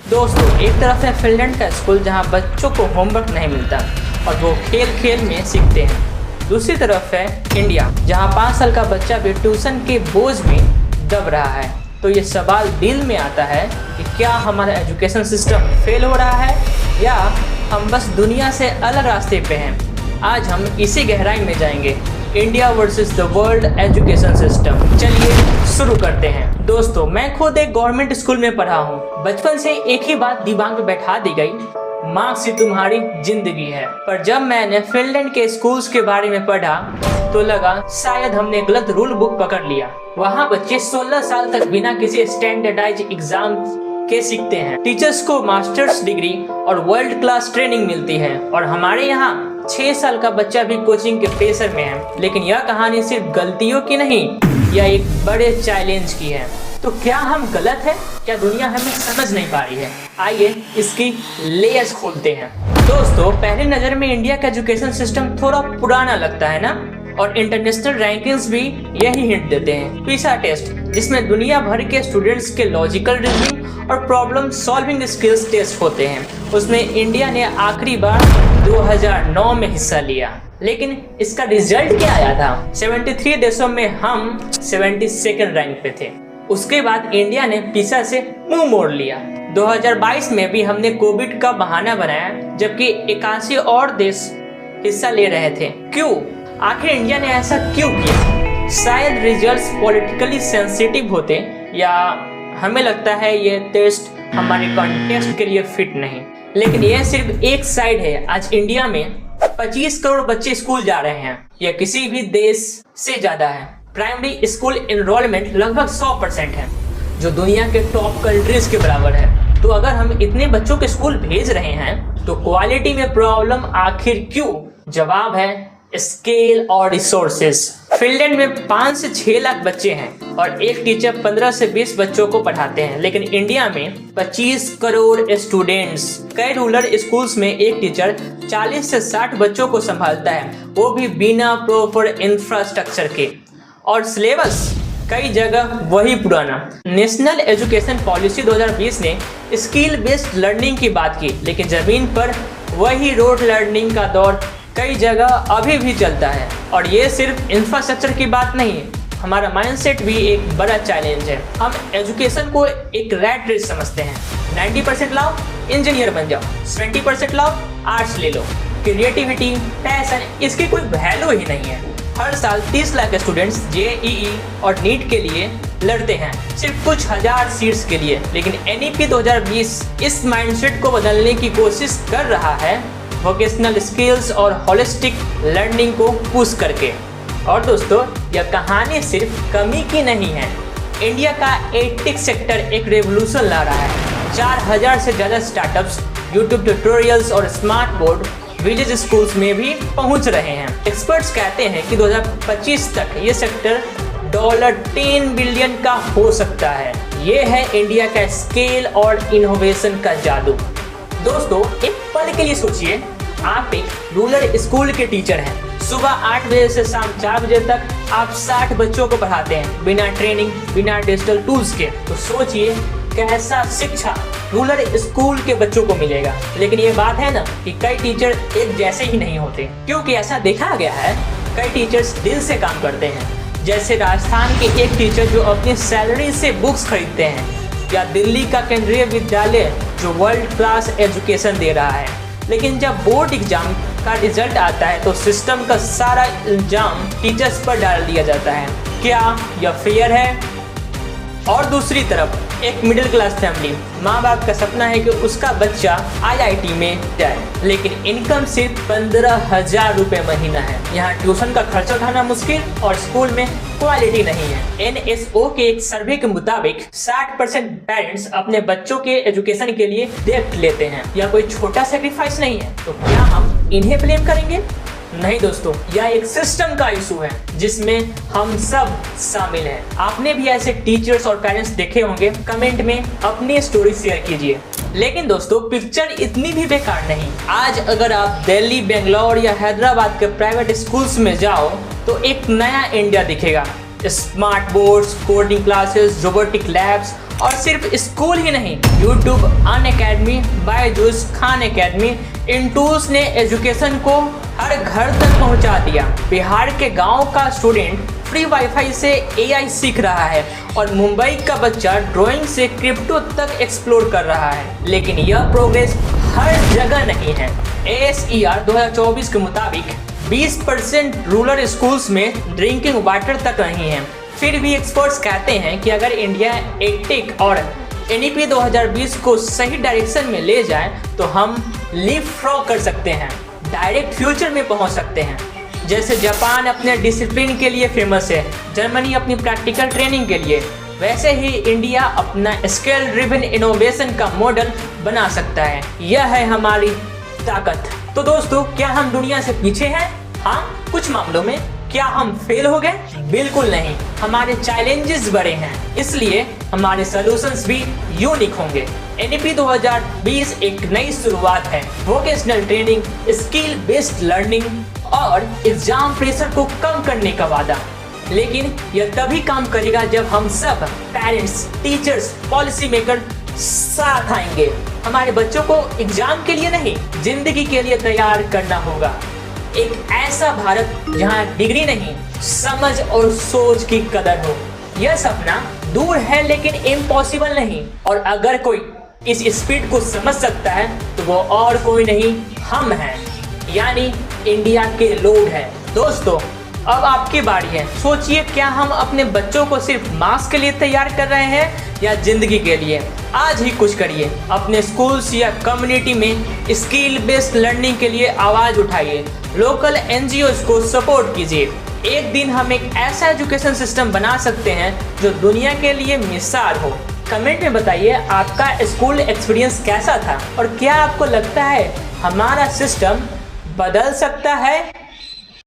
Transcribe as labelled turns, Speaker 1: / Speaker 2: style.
Speaker 1: दोस्तों, एक तरफ है फिनलैंड का स्कूल जहां बच्चों को होमवर्क नहीं मिलता और वो खेल खेल में सीखते हैं। दूसरी तरफ है इंडिया, जहां 5 साल का बच्चा भी ट्यूशन के बोझ में दब रहा है। तो ये सवाल दिल में आता है कि क्या हमारा एजुकेशन सिस्टम फेल हो रहा है या हम बस दुनिया से अलग रास्ते पे हैं। आज हम इसी गहराई में जाएंगे, India versus the world education system. चलिए शुरू करते हैं। दोस्तों, मैं खुद एक गवर्नमेंट स्कूल में पढ़ा हूँ। बचपन से एक ही बात दिमाग में बैठा दी गई, मार्क्स ही तुम्हारी जिंदगी है। पर जब मैंने फिनलैंड के स्कूल्स के बारे में पढ़ा तो लगा शायद हमने गलत रूल बुक पकड़ लिया। वहाँ बच्चे 16 साल तक बिना किसी स्टैंडर्डाइज एग्जाम के सीखते हैं। टीचर्स को मास्टर्स डिग्री और वर्ल्ड क्लास ट्रेनिंग मिलती है और हमारे यहाँ 6 साल का बच्चा भी कोचिंग के प्रेशर में है। लेकिन यह कहानी सिर्फ गलतियों की नहीं, यह एक बड़े चैलेंज की है। तो क्या हम गलत हैं? क्या दुनिया हमें समझ नहीं पा रही है? आइए इसकी लेयर्स खोलते हैं। दोस्तों, पहली नज़र में इंडिया का एजुकेशन सिस्टम थोड़ा पुराना लगता है ना, और इंटरनेशनल रैंकिंग्स भी यही हिंट देते हैं। पीसा टेस्ट, जिसमें दुनिया भर के स्टूडेंट्स के लॉजिकल रीजनिंग और प्रॉब्लम सॉल्विंग स्किल्स टेस्ट होते हैं, उसमें इंडिया ने आखिरी बार 2009 में हिस्सा लिया। लेकिन इसका रिजल्ट क्या आया था? 73 देशों में हम 72nd रैंक पे थे। उसके बाद इंडिया ने पीसा से मुंह मोड़ लिया। 2022 में भी हमने कोविड का बहाना बनाया, जबकि 81 और देश हिस्सा ले रहे थे। क्यों? आखिर इंडिया ने ऐसा क्यों किया? शायद रिजल्ट्स पॉलिटिकली सेंसिटिव होते, या हमें लगता है ये टेस्ट हमारे कॉन्टेक्स्ट के लिए फिट नहीं। लेकिन यह सिर्फ एक साइड है। आज इंडिया में 25 करोड़ बच्चे स्कूल जा रहे हैं, यह किसी भी देश से ज्यादा है। प्राइमरी स्कूल एनरोलमेंट लगभग 100% है, जो दुनिया के टॉप कंट्रीज के बराबर है। तो अगर हम इतने बच्चों के स्कूल भेज रहे हैं तो क्वालिटी में प्रॉब्लम आखिर क्यों? जवाब है स्केल और रिसोर्सेज। फिनलैंड में 5 से 6 लाख बच्चे हैं और एक टीचर 15 से 20 बच्चों को पढ़ाते हैं। लेकिन इंडिया में 25 करोड़ स्टूडेंट्स। कई रूरल स्कूल्स में एक टीचर 40 से 60 बच्चों को संभालता है, वो भी बिना प्रॉपर इंफ्रास्ट्रक्चर के। और सिलेबस कई जगह वही पुराना। नेशनल एजुकेशन पॉलिसी 2020 ने स्किल बेस्ड लर्निंग की बात की, लेकिन जमीन पर वही रोड लर्निंग का दौर कई जगह अभी भी चलता है। और ये सिर्फ इंफ्रास्ट्रक्चर की बात नहीं है, हमारा माइंडसेट भी एक बड़ा चैलेंज है। हम एजुकेशन को एक रैट रेस समझते हैं। 90% लाओ इंजीनियर बन जाओ, 20% लाओ आर्ट्स ले लो। क्रिएटिविटी, पैशन, इसकी कोई वैल्यू ही नहीं है। हर साल 30 लाख स्टूडेंट्स जेईई और नीट के लिए लड़ते हैं, सिर्फ कुछ हजार सीट्स के लिए। लेकिन एनईपी 2020 इस माइंडसेट को बदलने की कोशिश कर रहा है, वोकेशनल स्किल्स और होलिस्टिक लर्निंग को पुश करके। और दोस्तों, यह कहानी सिर्फ कमी की नहीं है। इंडिया का एडटेक सेक्टर एक रेवोल्यूशन ला रहा है। 4000 से ज़्यादा स्टार्टअप्स, यूट्यूब ट्यूटोरियल्स और स्मार्ट बोर्ड विलेज स्कूल्स में भी पहुंच रहे हैं। एक्सपर्ट्स कहते हैं कि 2025 तक ये सेक्टर $10 बिलियन का हो सकता है। ये है इंडिया का स्केल और इनोवेशन का जादू। दोस्तों, एक पल के लिए सोचिए, आप एक रूरल स्कूल के टीचर हैं। सुबह 8 बजे से शाम 4 बजे तक आप 60 बच्चों को पढ़ाते हैं, बिना ट्रेनिंग, बिना डिजिटल टूल्स के। तो सोचिए कैसा शिक्षा रूरल स्कूल के बच्चों को मिलेगा। लेकिन ये बात है ना कि कई टीचर एक जैसे ही नहीं होते, क्योंकि ऐसा देखा गया है कई टीचर्स दिल से काम करते हैं। जैसे राजस्थान के एक टीचर जो अपनी सैलरी से बुक्स खरीदते हैं, या दिल्ली का केंद्रीय विद्यालय जो वर्ल्ड क्लास एजुकेशन दे रहा है। लेकिन जब बोर्ड एग्जाम का रिजल्ट आता है तो सिस्टम का सारा इल्जाम टीचर्स पर डाल दिया जाता है। क्या यह फेयर है? और दूसरी तरफ एक मिडिल क्लास फैमिली, माँ बाप का सपना है कि उसका बच्चा आईआईटी में जाए, लेकिन इनकम सिर्फ 15,000 रुपये महीना है। यहाँ ट्यूशन का खर्चा उठाना मुश्किल और स्कूल में क्वालिटी नहीं है। NSO के एक सर्वे के मुताबिक 60% पेरेंट्स अपने बच्चों के एजुकेशन के लिए डेब्ट लेते हैं। यह कोई छोटा सेक्रीफाइस नहीं है। तो क्या हम इन्हें ब्लेम करेंगे? नहीं दोस्तों, यह एक सिस्टम का इशू है जिसमें हम सब शामिल हैं। आपने भी ऐसे टीचर्स और पेरेंट्स देखे होंगे, कमेंट में अपनी स्टोरी शेयर कीजिए। लेकिन दोस्तों, पिक्चर इतनी भी बेकार नहीं। आज अगर आप दिल्ली, बेंगलोर या हैदराबाद के प्राइवेट स्कूल्स में जाओ तो एक नया इंडिया दिखेगा। Smart boards, coding classes, robotic labs और सिर्फ स्कूल ही नहीं, YouTube, Unacademy, Byju's, Khan Academy, इन टूल्स ने एजुकेशन को हर घर तक पहुंचा दिया। बिहार के गांव का स्टूडेंट फ्री वाईफाई से AI सीख रहा है और मुंबई का बच्चा ड्राइंग से क्रिप्टो तक एक्सप्लोर कर रहा है। लेकिन यह प्रोग्रेस हर जगह नहीं है। ASER 2024 के मुताबिक 20% रूरल स्कूल्स में ड्रिंकिंग वाटर तक नहीं है। फिर भी एक्सपर्ट्स कहते हैं कि अगर इंडिया एडटेक और NEP 2020 को सही डायरेक्शन में ले जाए तो हम लीपफ्रॉग कर सकते हैं, डायरेक्ट फ्यूचर में पहुंच सकते हैं। जैसे जापान अपने डिसिप्लिन के लिए फेमस है, जर्मनी अपनी प्रैक्टिकल ट्रेनिंग के लिए, वैसे ही इंडिया अपना स्केल ड्रिवन इनोवेशन का मॉडल बना सकता है। यह है हमारी ताकत। तो दोस्तों, क्या हम दुनिया से पीछे हैं? हाँ, कुछ मामलों में। क्या हम फेल हो गए? बिल्कुल नहीं। हमारे चैलेंजेस बड़े हैं, इसलिए हमारे सॉल्यूशंस भी यूनिक होंगे। NEP 2020 एक नई शुरुआत है। Vocational training, skill based learning और एग्जाम प्रेशर को कम करने का वादा। लेकिन यह तभी काम करेगा जब हम सब पेरेंट्स, टीचर्स, पॉलिसी मेकर साथ आएंगे। हमारे बच्चों को एग्जाम के लिए नहीं, जिंदगी के लिए तैयार करना होगा। एक ऐसा भारत जहां डिग्री नहीं, समझ और सोच की कदर हो। यह सपना दूर है लेकिन इम्पॉसिबल नहीं। और अगर कोई इस स्पीड को समझ सकता है तो वो और कोई नहीं, हम हैं, यानी इंडिया के लोग हैं। दोस्तों, अब आपकी बारी है। सोचिए, क्या हम अपने बच्चों को सिर्फ मार्क्स के लिए तैयार कर रहे हैं या जिंदगी के लिए? आज ही कुछ करिए। अपने स्कूल्स या कम्युनिटी में स्किल बेस्ड लर्निंग के लिए आवाज उठाइए। लोकल NGOs को सपोर्ट कीजिए। एक दिन हम एक ऐसा एजुकेशन सिस्टम बना सकते हैं जो दुनिया के लिए मिसाल हो। कमेंट में बताइए आपका स्कूल एक्सपीरियंस कैसा था और क्या आपको लगता है हमारा सिस्टम बदल सकता है?